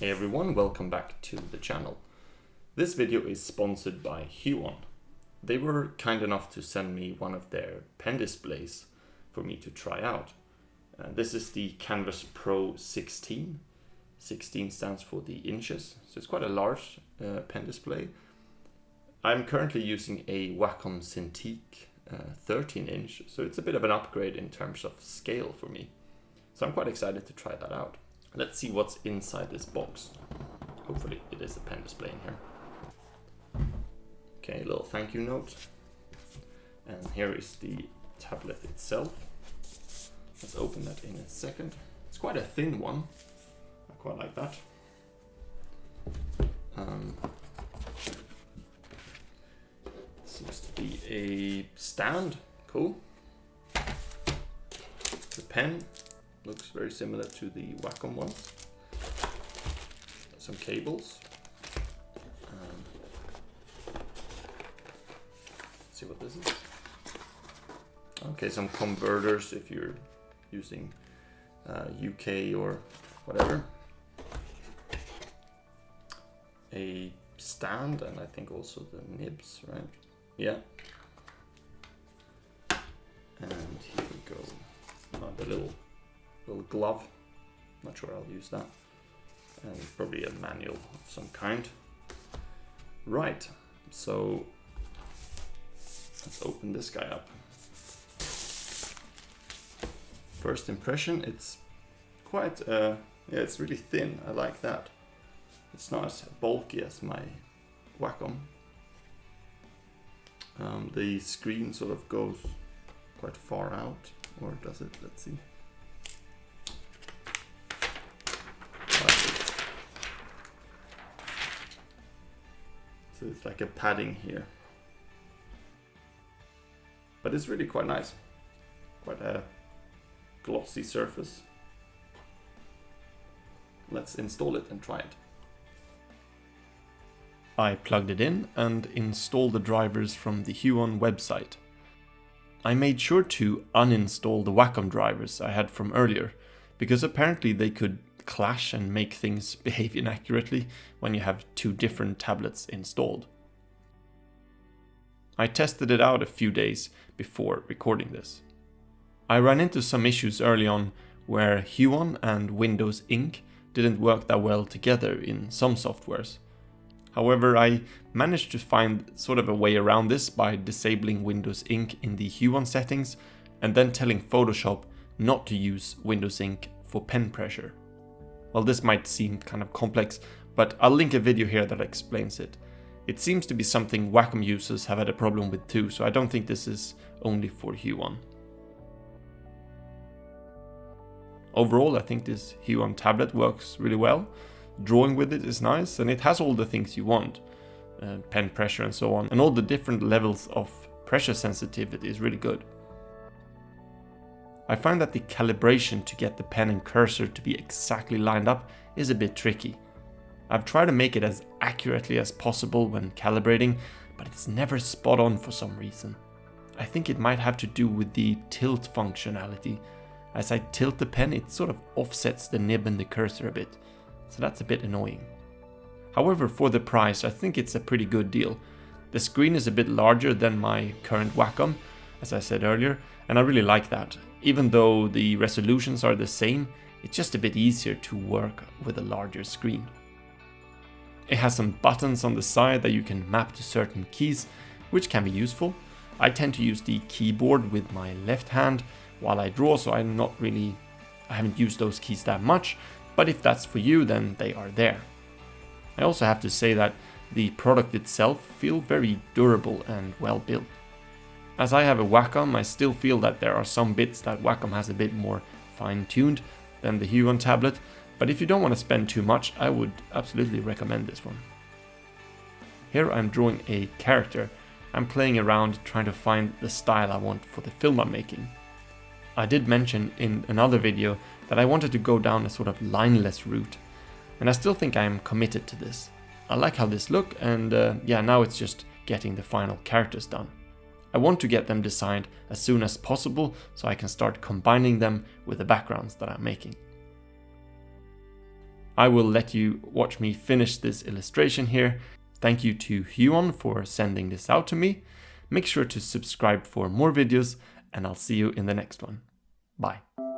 Hey everyone, welcome back to the channel. This video is sponsored by Huion. They were kind enough to send me one of their pen displays for me to try out. This is the Kamvas Pro 16. 16 stands for the inches, so it's quite a large pen display. I'm currently using a Wacom Cintiq 13 inch, so it's a bit of an upgrade in terms of scale for me. So I'm quite excited to try that out. Let's see what's inside this box. Hopefully it is a pen display in here. Okay, a little thank you note. And here is the tablet itself. Let's open that in a second. It's quite a thin one. I quite like that. Seems to be a stand. Cool. The pen looks very similar to the Wacom ones. Some cables. Let's see what this is. Okay, some converters if you're using UK or whatever. A stand and I think also the nibs, right? Yeah. And here we go. The little glove. Not sure I'll use that. And probably a manual of some kind. Right, so let's open this guy up. First impression, it's quite, yeah, it's really thin. I like that. It's not as bulky as my Wacom. The screen sort of goes quite far out, or does it? Let's see. So it's like a padding here. But it's really quite nice. Quite a glossy surface. Let's install it and try it. I plugged it in and installed the drivers from the Huion website. I made sure to uninstall the Wacom drivers I had from earlier, because apparently they could clash and make things behave inaccurately when you have two different tablets installed. I tested it out a few days before recording this. I ran into some issues early on where Huion and Windows Ink didn't work that well together in some softwares. However, I managed to find sort of a way around this by disabling Windows Ink in the Huion settings and then telling Photoshop not to use Windows Ink for pen pressure. Well, this might seem kind of complex, but I'll link a video here that explains it. It seems to be something Wacom users have had a problem with too, so I don't think this is only for Huion. Overall, I think this Huion tablet works really well. Drawing with it is nice, and it has all the things you want. Pen pressure and so on, and all the different levels of pressure sensitivity is really good. I find that the calibration to get the pen and cursor to be exactly lined up is a bit tricky. I've tried to make it as accurately as possible when calibrating, but it's never spot on for some reason. I think it might have to do with the tilt functionality. As I tilt the pen, it sort of offsets the nib and the cursor a bit, so that's a bit annoying. However, for the price, I think it's a pretty good deal. The screen is a bit larger than my current Wacom, as I said earlier, and I really like that. Even though the resolutions are the same, it's just a bit easier to work with a larger screen. It has some buttons on the side that you can map to certain keys, which can be useful. I tend to use the keyboard with my left hand while I draw, so I haven't used those keys that much, but if that's for you, then they are there. I also have to say that the product itself feels very durable and well built. As I have a Wacom, I still feel that there are some bits that Wacom has a bit more fine-tuned than the Huion tablet, but if you don't want to spend too much, I would absolutely recommend this one. Here I'm drawing a character. I'm playing around trying to find the style I want for the film I'm making. I did mention in another video that I wanted to go down a sort of lineless route, and I still think I am committed to this. I like how this looks, and yeah, now it's just getting the final characters done. I want to get them designed as soon as possible so I can start combining them with the backgrounds that I'm making. I will let you watch me finish this illustration here. Thank you to Huion for sending this out to me. Make sure to subscribe for more videos, and I'll see you in the next one. Bye.